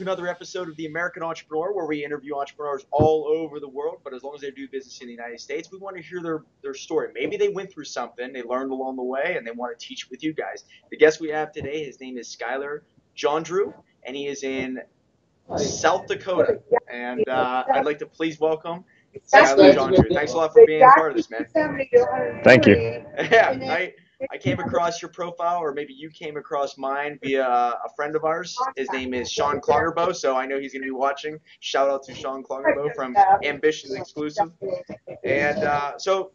to another episode of The American Entrepreneur, where we interview entrepreneurs all over the world, but as long as they do business in the United States, we want to hear their story. Maybe they went through something, they learned along the way, and they want to teach it with you guys. The guest we have today, his name is Skyler Johndreau, and he is in South Dakota. And I'd like to please welcome Skyler Johndreau. Thanks a lot for being part of this, man. Thank you. Yeah, I came across your profile, or maybe you came across mine via a friend of ours. His name is Sean Klongerbo, so I know he's going to be watching. Shout out to Sean Klongerbo from Ambition Exclusive. And so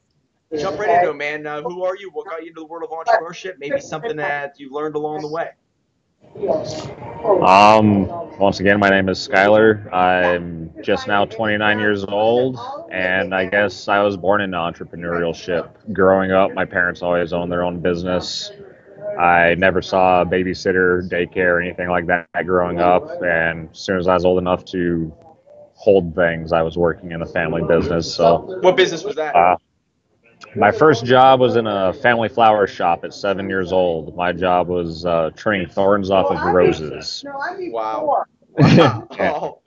jump right into it, man. Who are you? What got you into the world of entrepreneurship? Maybe something that you learned along the way. Once again, my name is Skyler. I'm just now 29 years old, and I guess I was born into entrepreneurship. Growing up, my parents always owned their own business. I never saw a babysitter, daycare, or anything like that growing up, and as soon as I was old enough to hold things, I was working in the family business. So, what business was that? My first job was in a family flower shop at 7 years old. My job was trimming thorns off of roses. Wow. Yeah. Oh,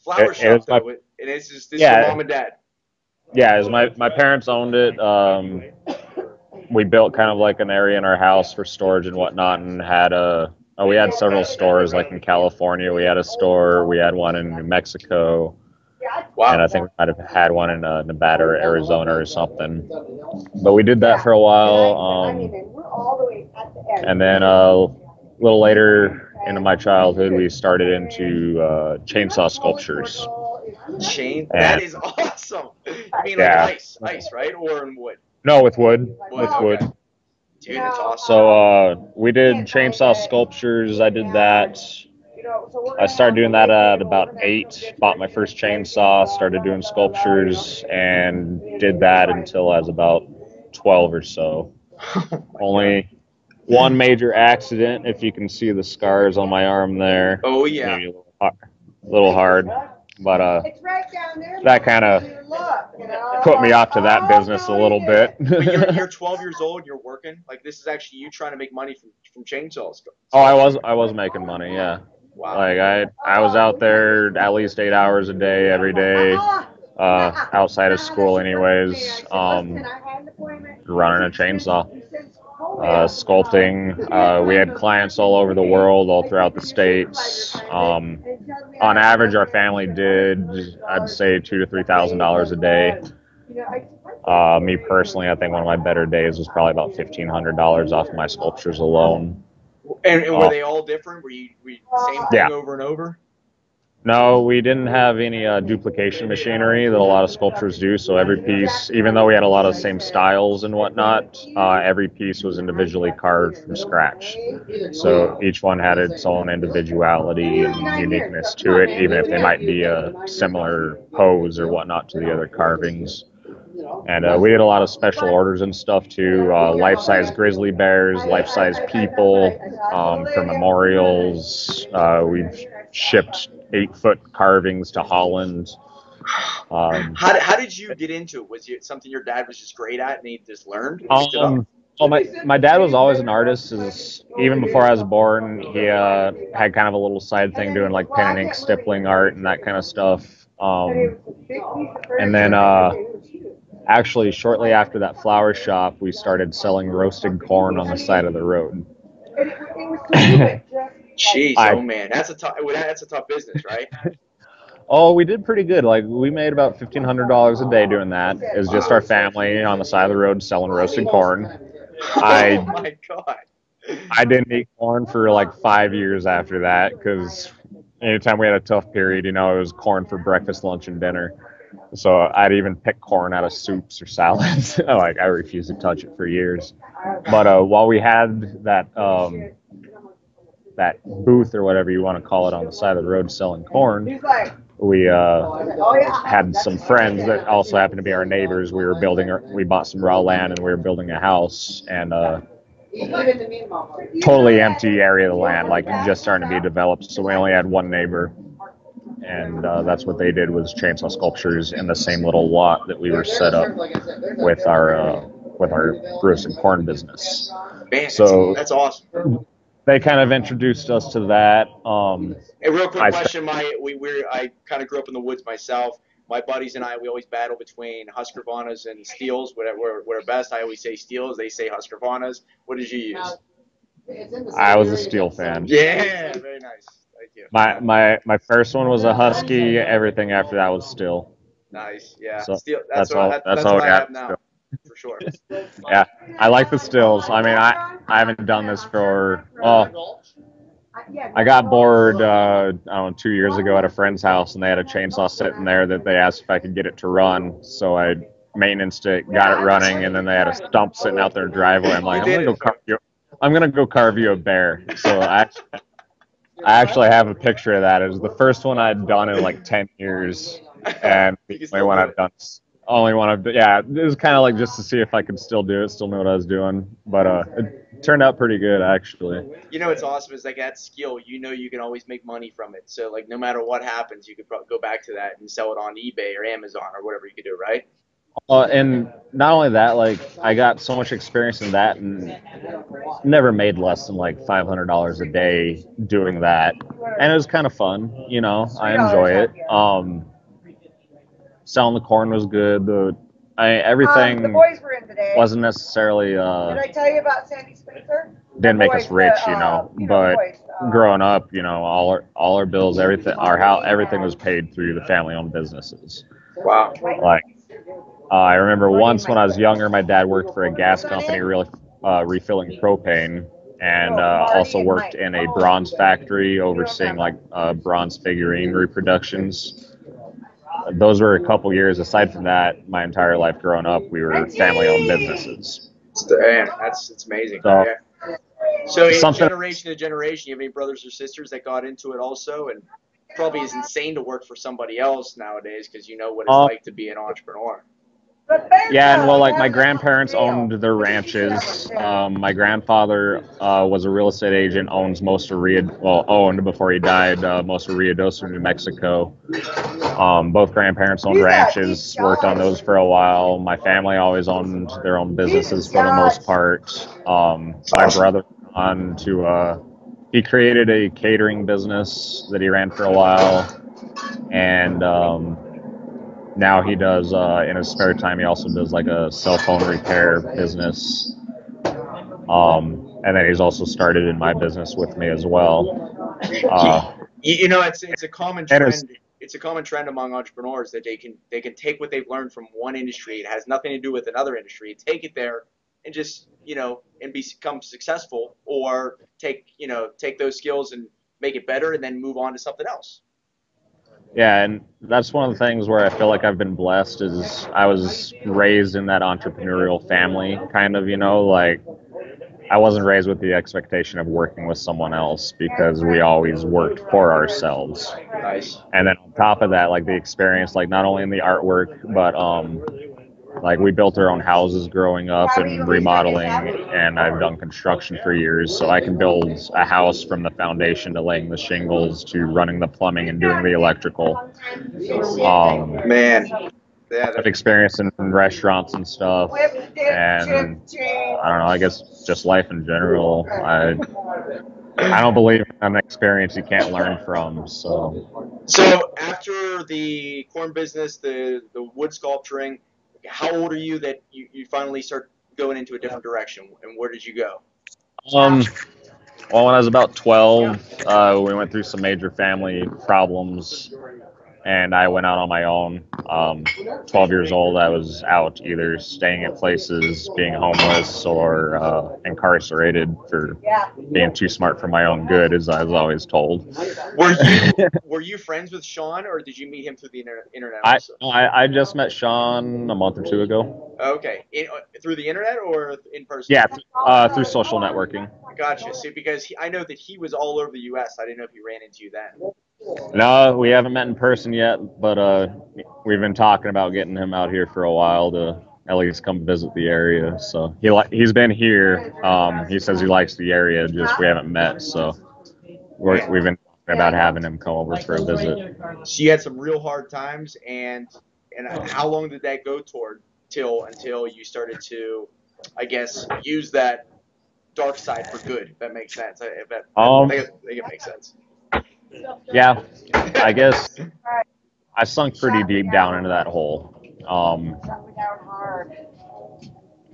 flower shop, though. And it's just this your mom and dad? Yeah, my parents owned it. We built kind of like an area in our house for storage and whatnot, and we had several stores. Like in California, we had a store. We had one in New Mexico. Wow. And I think we might have had one in Nevada or Arizona or something. But we did that for a while. And then a little later into my childhood, we started into chainsaw sculptures. That is awesome. I mean, like ice, right? Or in wood? No, with wood. Wood. Dude, that's awesome. So we did chainsaw sculptures. I did that. I started doing that at about 8, bought my first chainsaw, started doing sculptures, and did that until I was about 12 or so. Only one major accident, if you can see the scars on my arm there. Oh, yeah. Maybe a little hard, but that kind of put me off to that business a little bit. But you're 12 years old, you're working? Like, this is actually you trying to make money from chainsaws? Oh, I was making money, yeah. Wow. Like I was out there at least 8 hours a day, every day, outside of school anyways, running a chainsaw, sculpting. We had clients all over the world, all throughout the states. On average, our family did, I'd say, $2,000 to $3,000 a day. Me personally, I think one of my better days was probably about $1,500 off my sculptures alone. And were they all different? Were you same thing over and over? No, we didn't have any duplication machinery that a lot of sculptures do. So every piece, even though we had a lot of the same styles and whatnot, every piece was individually carved from scratch. So each one had its own individuality and uniqueness to it, even if they might be a similar pose or whatnot to the other carvings. And we did a lot of special orders and stuff too, life-size grizzly bears, life-size people for memorials. We've shipped 8-foot carvings to Holland. How did you get into it? Was it something your dad was just great at and he just learned? Well, my dad was always an artist. Even before I was born, he had kind of a little side thing doing like pen and ink stippling art and that kind of stuff. And then actually, shortly after that flower shop, we started selling roasted corn on the side of the road. Jeez, oh man, that's a tough business, right? Oh, we did pretty good. Like we made about $1,500 a day doing that. It was just our family on the side of the road selling roasted corn. Oh my God. I didn't eat corn for like 5 years after that because anytime we had a tough period, it was corn for breakfast, lunch, and dinner. So I'd even pick corn out of soups or salads. I refused to touch it for years. But while we had that booth or whatever you want to call it on the side of the road selling corn, we had some friends that also happened to be our neighbors. We bought some raw land and we were building a house, and totally empty area of the land, like just starting to be developed. So we only had one neighbor. And that's what they did, was chainsaw sculptures in the same little lot that we were set up with our roasted corn business. Man, so that's awesome. they kind of introduced us to that. A real quick I question: I kind of grew up in the woods myself. My buddies and I, we always battle between Husqvarnas and Steels. We're best. I always say Steels. They say Husqvarnas. What did you use? I was a Steel fan. Yeah, very nice. Thank you. My first one was a Husky. Everything after that was Steel. Nice. Yeah. So Steel. that's all. That's That's all what we I have. have now, for sure. Yeah, I like the Stills. I mean, I haven't done this for I got bored, I don't know, 2 years ago at a friend's house, and they had a chainsaw sitting there that they asked if I could get it to run. So I maintenanced it, got it running, and then they had a stump sitting out their driveway. I'm like, I'm gonna go carve you a bear. So I actually have a picture of that. It was the first one I'd done in like 10 years, and the only one I've done. Only one I've done. Yeah, it was kind of like just to see if I could still do it, still know what I was doing. But it turned out pretty good, actually. You know what's awesome is like that skill. You know you can always make money from it. So like no matter what happens, you could probably go back to that and sell it on eBay or Amazon or whatever you could do, right? And not only that, like I got so much experience in that, and never made less than like $500 a day doing that, and it was kind of fun. You know, I enjoy it. Selling the corn was good. Everything the boys were in today. wasn't necessarily. Did I tell you about Sandy Spencer? Didn't make us rich, you know. But growing up, you know, all our bills, everything was paid through the family-owned businesses. Wow. Like, I remember once when I was younger, my dad worked for a gas company, really refilling propane, and also worked in a bronze factory, overseeing like bronze figurine reproductions. Those were a couple years. Aside from that, my entire life growing up, we were family-owned businesses. Damn, it's amazing. So, yeah. So generation to generation, you have any brothers or sisters that got into it also, and probably is insane to work for somebody else nowadays because you know what it's like to be an entrepreneur. Yeah, and well, like my grandparents owned their ranches. My grandfather was a real estate agent, owned before he died, most of Ruidoso, New Mexico. Both grandparents owned ranches, worked on those for a while. My family always owned their own businesses for the most part. My brother he created a catering business that he ran for a while, and now he does, in his spare time, he also does like a cell phone repair business. And then he's also started in my business with me as well. You know, it's a common trend. It's a common trend among entrepreneurs that they can take what they've learned from one industry. It has nothing to do with another industry. Take it there and just, you know, and become successful, or take those skills and make it better and then move on to something else. Yeah, and that's one of the things where I feel like I've been blessed is I was raised in that entrepreneurial family, kind of, you know, like I wasn't raised with the expectation of working with someone else because we always worked for ourselves. Nice. And then on top of that, like the experience, like not only in the artwork, but like we built our own houses growing up and remodeling, and I've done construction for years, so I can build a house from the foundation to laying the shingles to running the plumbing and doing the electrical. Man. Yeah, I've experienced in restaurants and stuff, and I don't know, I guess just life in general. I don't believe in an experience you can't learn from. So after the corn business, the wood sculpturing, how old are you that you finally start going into a different direction, and where did you go? Well, when I was about 12, we went through some major family problems, and I went out on my own. 12 years old, I was out either staying at places, being homeless, or incarcerated for being too smart for my own good, as I was always told. Were you friends with Sean, or did you meet him through the internet also? I just met Sean a month or two ago. Okay. Through the internet or in person? Yeah, through social networking. Gotcha. See, because I know that he was all over the U.S. I didn't know if he ran into you then. No, we haven't met in person yet, but we've been talking about getting him out here for a while to at least come visit the area. So he's been here. He says he likes the area, just we haven't met. So we've been talking about having him come over for a visit. So you had some real hard times, and how long did that go until you started to, I guess, use that dark side for good. If that makes sense. I think it makes sense. Yeah, I guess I sunk pretty deep down into that hole.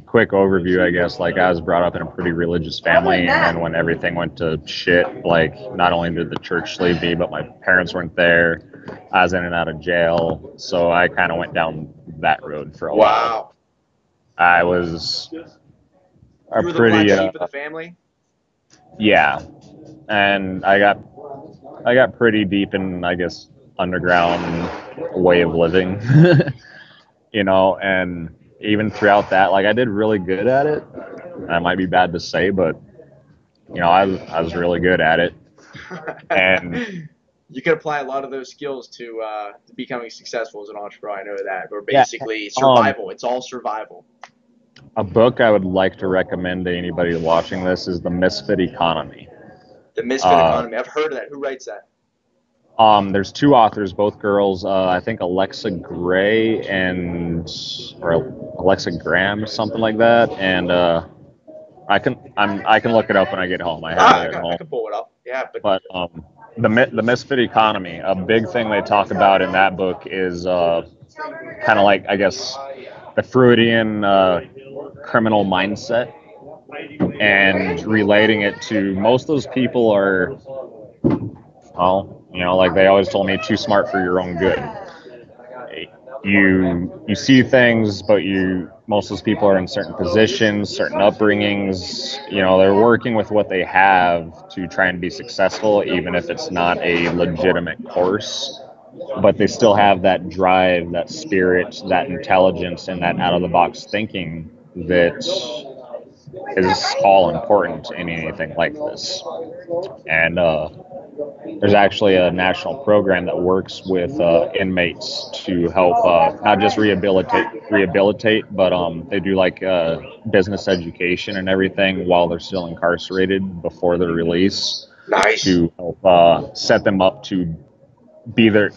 Quick overview, I guess, like I was brought up in a pretty religious family, and then when everything went to shit, like not only did the church leave me, but my parents weren't there. I was in and out of jail, so I kind of went down that road for a while. I was you were the black sheep of the family? Yeah, and I got pretty deep in, I guess, underground way of living, you know, and even throughout that, like I did really good at it. That might be bad to say, but you know, I was really good at it. And you can apply a lot of those skills to becoming successful as an entrepreneur. I know that. Or basically survival. It's all survival. A book I would like to recommend to anybody watching this is The Misfit Economy. The Misfit Economy. I've heard of that. Who writes that? There's two authors, both girls. I think Alexa Gray or Alexa Graham, something like that. And I can look it up when I get home. I have it at home. I can pull it up. Yeah, but the Misfit Economy. A big thing they talk about in that book is kind of like, I guess, the Freudian criminal mindset, and relating it to most of those people are, well, you know, like they always told me, too smart for your own good. You see things, but most of those people are in certain positions, certain upbringings. You know, they're working with what they have to try and be successful, even if it's not a legitimate course. But they still have that drive, that spirit, that intelligence, and that out-of-the-box thinking that is all important in anything like this. And there's actually a national program that works with inmates to help not just rehabilitate, but they do like business education and everything while they're still incarcerated before their release. Nice. To help set them up to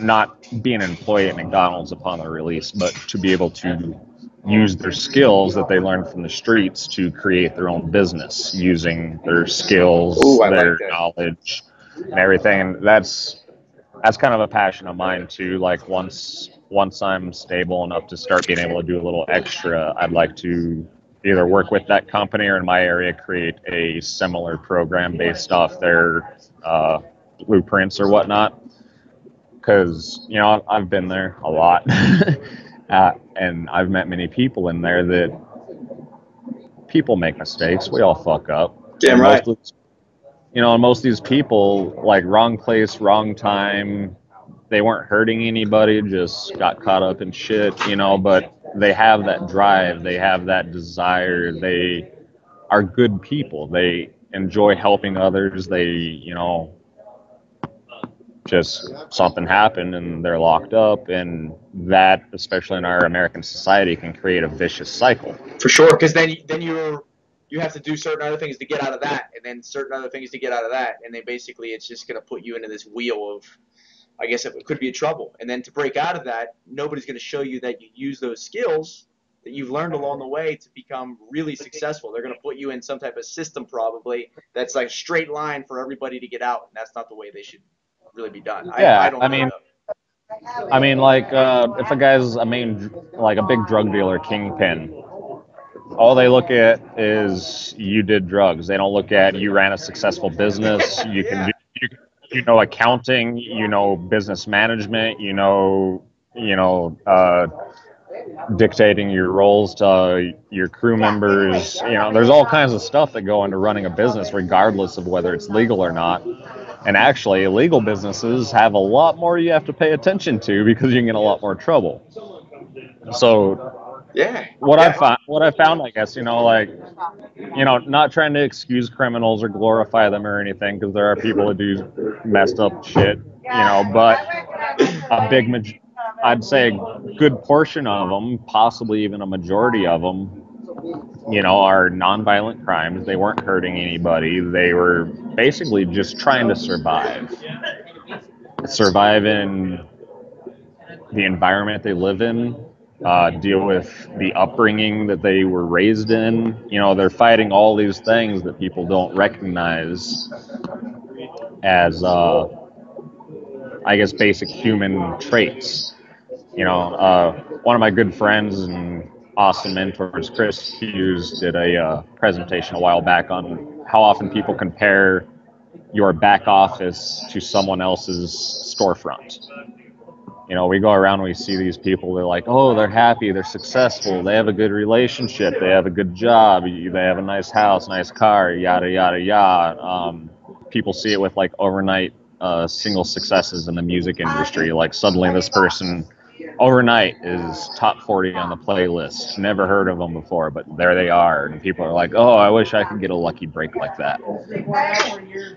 not be an employee at McDonald's upon their release, but to be able to use their skills that they learned from the streets to create their own business using their skills, their knowledge, and everything. And that's kind of a passion of mine too. Like once I'm stable enough to start being able to do a little extra, I'd like to either work with that company or in my area create a similar program based off their blueprints or whatnot. Because, you know, I've been there a lot, and I've met many people in there that people make mistakes. We all fuck up. Damn right. You know, and most of these people, like, wrong place, wrong time, they weren't hurting anybody, just got caught up in shit, you know, but they have that drive, they have that desire, they are good people, they enjoy helping others, they, you know, just something happened and they're locked up, and that, especially in our American society, can create a vicious cycle. For sure, because then you have to do certain other things to get out of that, and then certain other things to get out of that, and then basically it's just going to put you into this wheel of, I guess it could be a trouble. And then to break out of that, nobody's going to show you that you use those skills that you've learned along the way to become really successful. They're going to put you in some type of system probably that's like a straight line for everybody to get out, and that's not the way they should really be done. Yeah, I don't know. I mean, like, if a guy's a big drug dealer, kingpin, all they look at is you did drugs. They don't look at you ran a successful business. You can do, you know, accounting, you know, business management, you know, dictating your roles to your crew members. You know, there's all kinds of stuff that go into running a business, regardless of whether it's legal or not. And actually, illegal businesses have a lot more you have to pay attention to because you can get a lot more trouble. So, what I found, I guess, you know, like, you know, not trying to excuse criminals or glorify them or anything, because there are people that do messed up shit, you know, but I'd say a good portion of them, possibly even a majority of them, you know, are nonviolent crimes. They weren't hurting anybody. They were basically just trying to survive in the environment they live in, deal with the upbringing that they were raised in. You know, they're fighting all these things that people don't recognize as, I guess, basic human traits. You know, one of my good friends and awesome mentors, Chris Hughes, did a presentation a while back on how often people compare your back office to someone else's storefront. You know, we go around and we see these people, they're like, oh, they're happy, they're successful, they have a good relationship, they have a good job, they have a nice house, nice car, yada, yada, yada. People see it with like overnight single successes in the music industry. Like suddenly this person overnight is top 40 on the playlist. Never heard of them before, but there they are. And people are like, oh, I wish I could get a lucky break like that.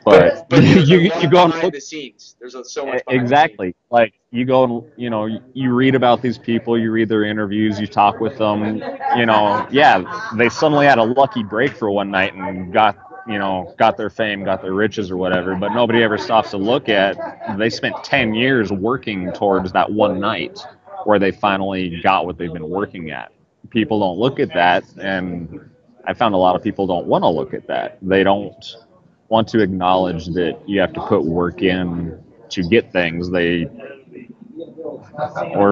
But you go and behind look the scenes. There's so much behind exactly. Like you go and, you know, you read about these people, you read their interviews, you talk with them, you know, yeah, they suddenly had a lucky break for one night and got their fame, got their riches or whatever, but nobody ever stops to look at, they spent 10 years working towards that one night where they finally got what they've been working at. People don't look at that, and I found a lot of people don't want to look at that. They don't want to acknowledge that you have to put work in to get things. We're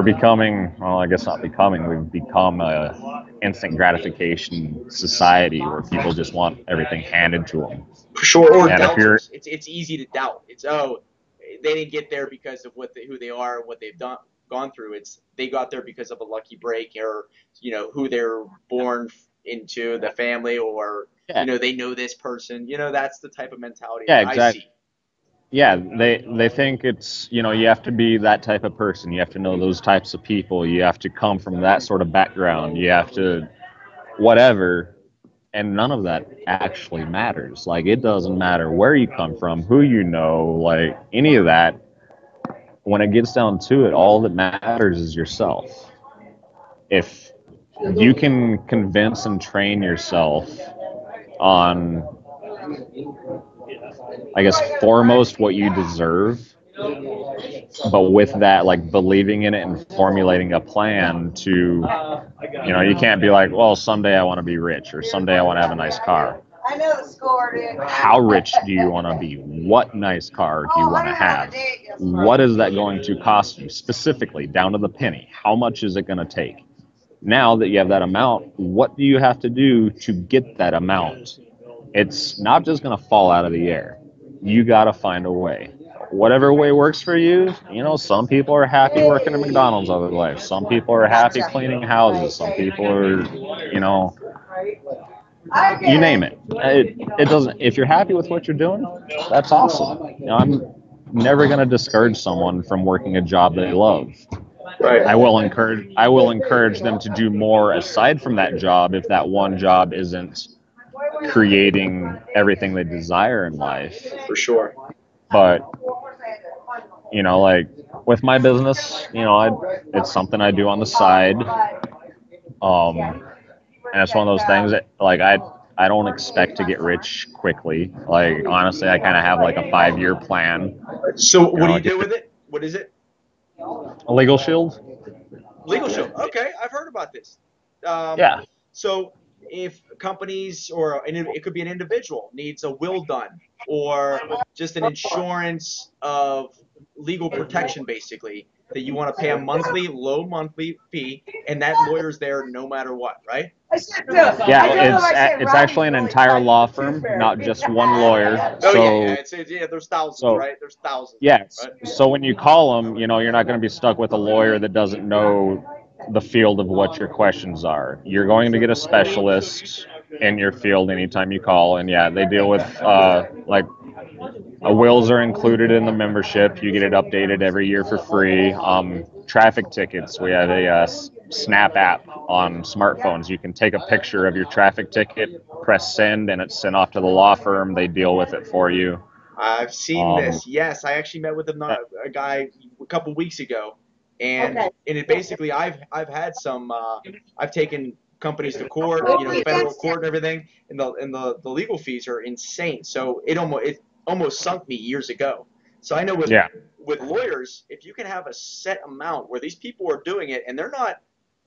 becoming, well, I guess not becoming, we've become a instant gratification society where people just want everything handed to them. For sure, or and doubters. It's easy to doubt. It's, oh, they didn't get there because of who they are and what they've gone through. It's they got there because of a lucky break, or who they're born into, the family, or they know this person. That's the type of mentality that I see. Yeah, they think it's, you have to be that type of person. You have to know those types of people. You have to come from that sort of background. You have to whatever. And none of that actually matters. Like, it doesn't matter where you come from, who you know, like any of that. When it gets down to it, all that matters is yourself. If you can convince and train yourself on, I guess, foremost what you deserve, but with that, like, believing in it and formulating a plan to, you can't be like, well, someday I want to be rich, or someday I want to have a nice car. I know the score, dude. How rich do you want to be? What nice car do you want to have? What is that going to cost you, specifically, down to the penny? How much is it going to take? Now that you have that amount, what do you have to do to get that amount? It's not just going to fall out of the air. You got to find a way. Whatever way works for you. Some people are happy working at McDonald's all their life. Some people are happy cleaning houses. Some people are, you name it. It doesn't. If you're happy with what you're doing, that's awesome. I'm never going to discourage someone from working a job they love. Right. I will encourage them to do more aside from that job if that one job isn't creating everything they desire in life. For sure. But like with my business, it's something I do on the side. And it's one of those things that, like, I don't expect to get rich quickly. Like, honestly, I kind of have like a 5-year plan. So what do you do with it? What is it? A LegalShield. LegalShield. Okay, I've heard about this. Yeah. So if companies, or it could be an individual, needs a will done, or just an insurance of legal protection, basically, that you want to pay a low monthly fee, and that lawyer's there no matter what, right? Yeah, it's actually an entire law firm, not just one lawyer. There's thousands, right? There's thousands. Yeah, right? So when you call them, you're not going to be stuck with a lawyer that doesn't know the field of what your questions are. You're going to get a specialist in your field anytime you call, and yeah, they deal with wills are included in the membership. You get it updated every year for free. Traffic tickets. We have a Snap app on smartphones. You can take a picture of your traffic ticket, press send, and it's sent off to the law firm. They deal with it for you. I've seen this. Yes, I actually met with a guy a couple weeks ago, and it basically I've had some. I've taken companies to court, federal court and everything, and the legal fees are insane. So it almost sunk me years ago. So I know with lawyers, if you can have a set amount where these people are doing it and they're not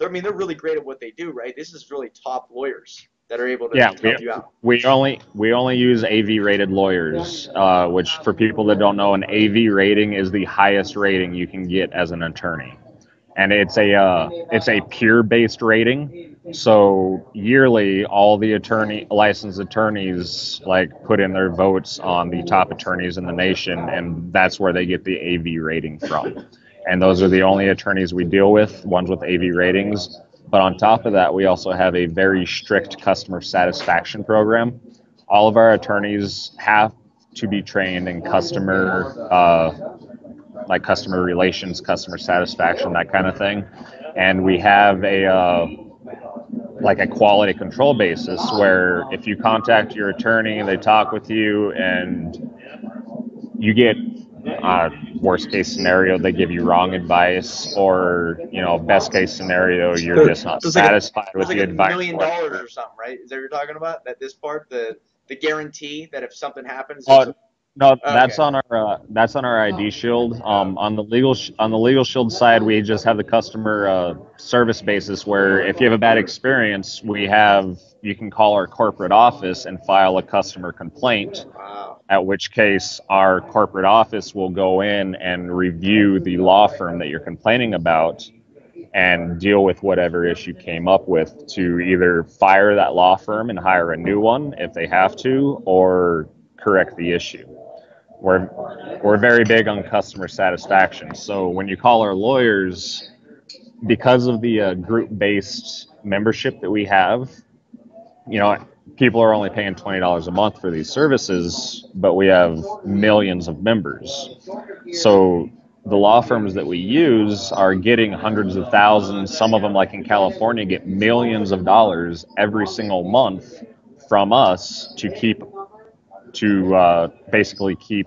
they're really great at what they do, right? This is really top lawyers that are able to help you out. We only use AV rated lawyers, which for people that don't know, an AV rating is the highest rating you can get as an attorney, and it's a peer based rating. So yearly, all the licensed attorneys like put in their votes on the top attorneys in the nation, and that's where they get the AV rating from. And those are the only attorneys we deal with, ones with AV ratings. But on top of that, we also have a very strict customer satisfaction program. All of our attorneys have to be trained in customer relations, customer satisfaction, that kind of thing. And we have a quality control basis where if you contact your attorney, they talk with you, and you get worst case scenario, they give you wrong advice, or best case scenario, you're just not satisfied with the advice. $1 million or something, right? Is that what you're talking about? That this part, the guarantee that if something happens. No, that's on our ID Shield. On the LegalShield side, we just have the customer service basis where if you have a bad experience, you can call our corporate office and file a customer complaint. Wow. At which case our corporate office will go in and review the law firm that you're complaining about and deal with whatever issue came up with to either fire that law firm and hire a new one if they have to, or correct the issue. We're very big on customer satisfaction. So when you call our lawyers, because of the group-based membership that we have, people are only paying $20 a month for these services, but we have millions of members. So the law firms that we use are getting hundreds of thousands. Some of them, like in California, get millions of dollars every single month from us to basically keep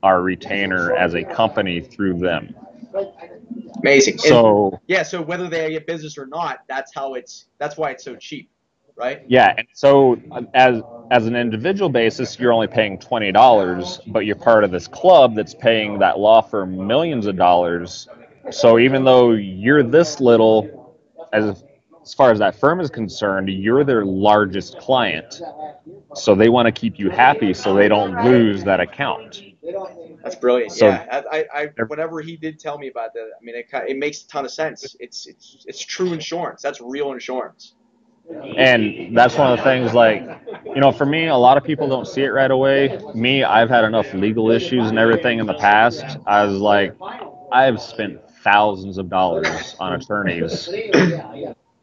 our retainer as a company through them. Amazing. So so whether they get business or not, that's why it's so cheap, right? Yeah, and so as an individual basis, you're only paying $20, but you're part of this club that's paying that law firm millions of dollars. So even though you're this little, as far as that firm is concerned, you're their largest client. So they want to keep you happy so they don't lose that account. That's brilliant. So, I whenever he did tell me about that, I mean, it makes a ton of sense. It's true insurance. That's real insurance. And that's one of the things, for me, a lot of people don't see it right away. Me, I've had enough legal issues and everything in the past. I was like, I've spent thousands of dollars on attorneys.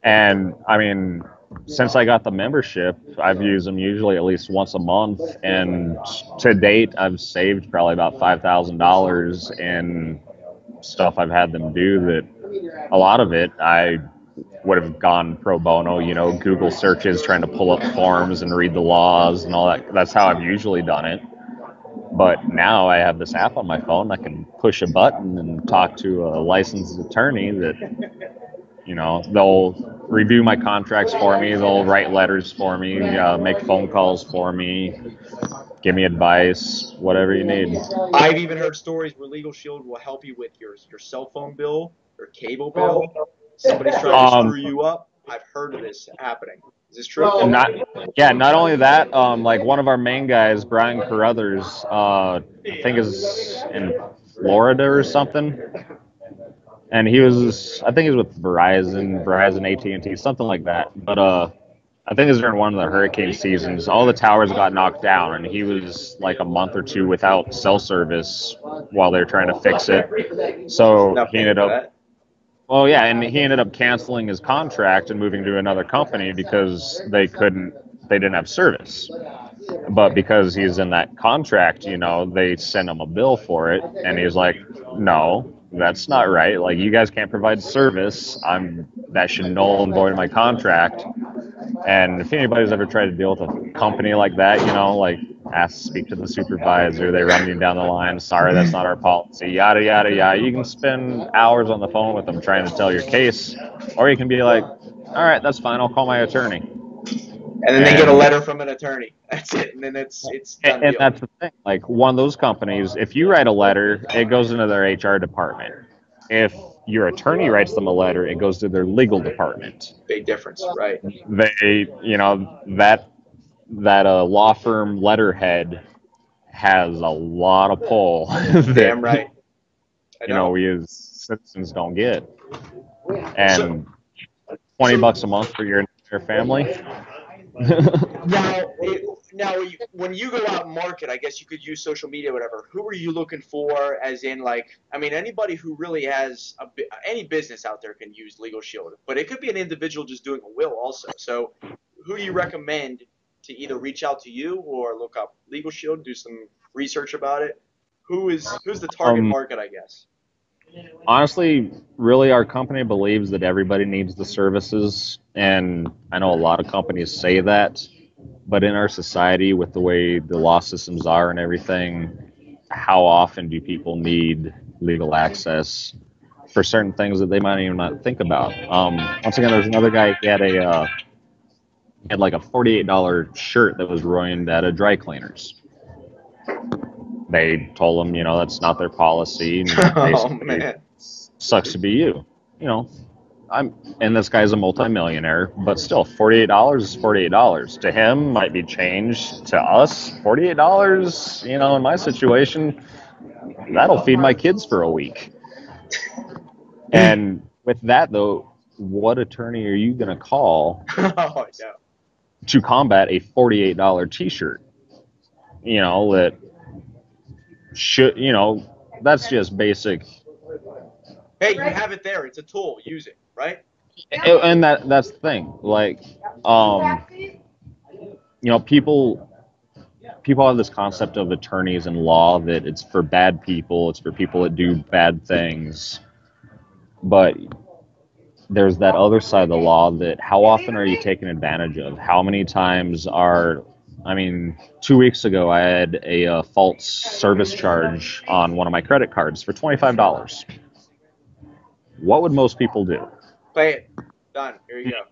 And, I mean, since I got the membership, I've used them usually at least once a month. And to date, I've saved probably about $5,000 in stuff I've had them do that a lot of it I would have gone pro bono, Google searches, trying to pull up forms and read the laws and all that. That's how I've usually done it. But now I have this app on my phone. I can push a button and talk to a licensed attorney that, they'll review my contracts for me. They'll write letters for me, make phone calls for me, give me advice, whatever you need. I've even heard stories where LegalShield will help you with your cell phone bill or cable bill. Somebody's trying to screw you up. I've heard of this happening. Is this true? Not only that, one of our main guys, Brian Carruthers, I think is in Florida or something. And he was with Verizon, AT&T, something like that. But I think it was during one of the hurricane seasons. All the towers got knocked down, and he was like a month or two without cell service while they were trying to fix it. So he ended up. Well, yeah, and he ended up canceling his contract and moving to another company because they didn't have service. But because he's in that contract, they sent him a bill for it, and he's like, no, that's not right. Like, you guys can't provide service. That should null and void my contract. And if anybody's ever tried to deal with a company like that, speak to the supervisor, they run you down the line, sorry, that's not our policy, yada, yada, yada. You can spend hours on the phone with them trying to tell your case, or you can be like, all right, that's fine, I'll call my attorney. And then they get a letter from an attorney. That's it. And then it's done. And that's the thing. Like, one of those companies, if you write a letter, it goes into their HR department. If your attorney writes them a letter, it goes to their legal department. Big difference, right? They, that law firm letterhead has a lot of pull that, Damn right. I know. we as citizens don't get. And $20 a month for your entire family. Now, when you go out and market, I guess you could use social media, whatever. Who are you looking for? As in, anybody who really has any business out there can use LegalShield, but it could be an individual just doing a will also. So, who do you recommend to either reach out to you or look up LegalShield, do some research about it? Who's the target market, I guess? Honestly, really, our company believes that everybody needs the services, and I know a lot of companies say that, but in our society, with the way the law systems are and everything, how often do people need legal access for certain things that they might even not think about? Once again, there's another guy, he had like a $48 shirt that was ruined at a dry cleaner's. They told him, that's not their policy. Oh, man. Sucks to be you. And this guy's a multimillionaire, but still, $48 is $48. To him, might be change. To us, $48, in my situation, that'll feed my kids for a week. And with that, though, what attorney are you going to call to combat a $48 t-shirt? That should, that's just basic. Hey, you have it there. It's a tool. Use it, right? And that's the thing. People have this concept of attorneys in law that it's for bad people. It's for people that do bad things. But there's that other side of the law that how often are you taken advantage of? How many times 2 weeks ago, I had a false service charge on one of my credit cards for $25. What would most people do? Pay it. Done. Here you go.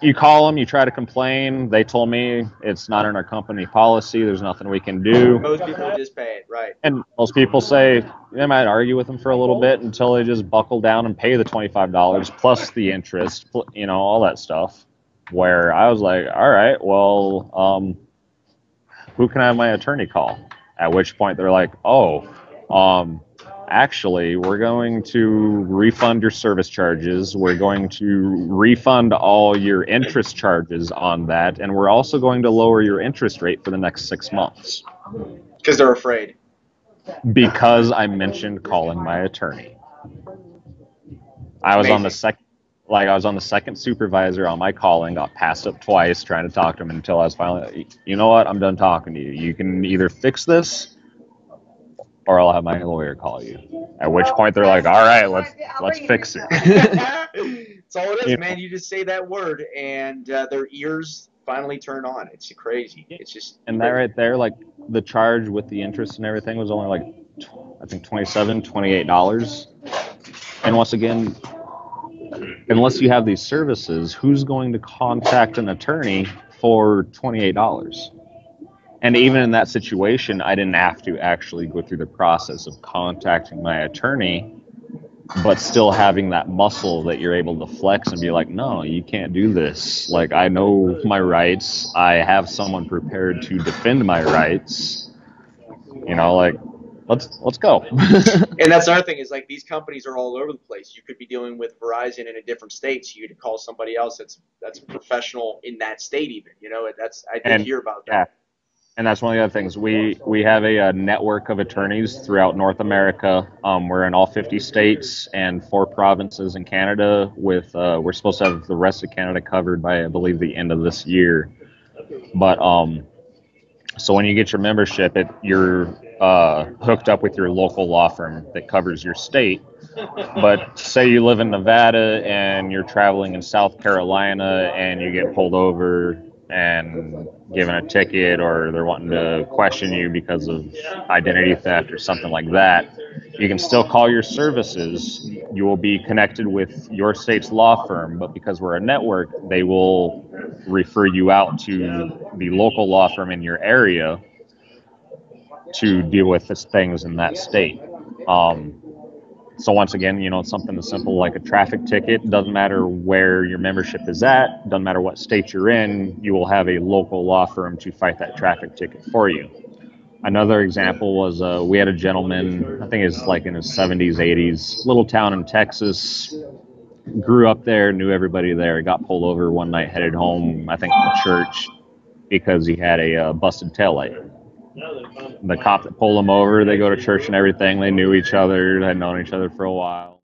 You call them, you try to complain. They told me it's not in our company policy. There's nothing we can do. Most people just pay it, right? And most people say they might argue with them for a little bit until they just buckle down and pay the $25 plus the interest, all that stuff. Where I was like, all right, well, who can I have my attorney call? At which point they're like, actually, we're going to refund your service charges. We're going to refund all your interest charges on that. And we're also going to lower your interest rate for the next 6 months. Because they're afraid. Because I mentioned calling my attorney. I was on the second supervisor on my calling, got passed up twice trying to talk to him until I was finally, you know what, I'm done talking to you. You can either fix this or I'll have my lawyer call you. At which point they're like, all right, let's fix it. That's all it is, man. You just say that word and their ears finally turn on. It's crazy. It's just. And that right there, the charge with the interest and everything was only I think $27, $28. And once again, unless you have these services, who's going to contact an attorney for $28? And even in that situation, I didn't have to actually go through the process of contacting my attorney, but still having that muscle that you're able to flex and be like, no, you can't do this. I know my rights. I have someone prepared to defend my rights. Let's go. And that's another thing is these companies are all over the place. You could be dealing with Verizon in a different state, so you could call somebody else that's professional in that state even. I did hear about that. Yeah. And that's one of the other things. We have a network of attorneys throughout North America. We're in all 50 states and 4 provinces in Canada. We're supposed to have the rest of Canada covered by, I believe, the end of this year. But so when you get your membership, you're hooked up with your local law firm that covers your state. But say you live in Nevada and you're traveling in South Carolina and you get pulled over and given a ticket, or they're wanting to question you because of identity theft or something like that, you can still call your services. You will be connected with your state's law firm, but because we're a network, they will refer you out to the local law firm in your area to deal with things in that state. So once again, it's something as simple like a traffic ticket. Doesn't matter where your membership is at, doesn't matter what state you're in, you will have a local law firm to fight that traffic ticket for you. Another example was we had a gentleman, I think it's like in his 70s, 80s, little town in Texas, grew up there, knew everybody there, got pulled over one night, headed home, I think from church, because he had a busted taillight. The cop that pulled him over, they go to church and everything, they knew each other, had known each other for a while.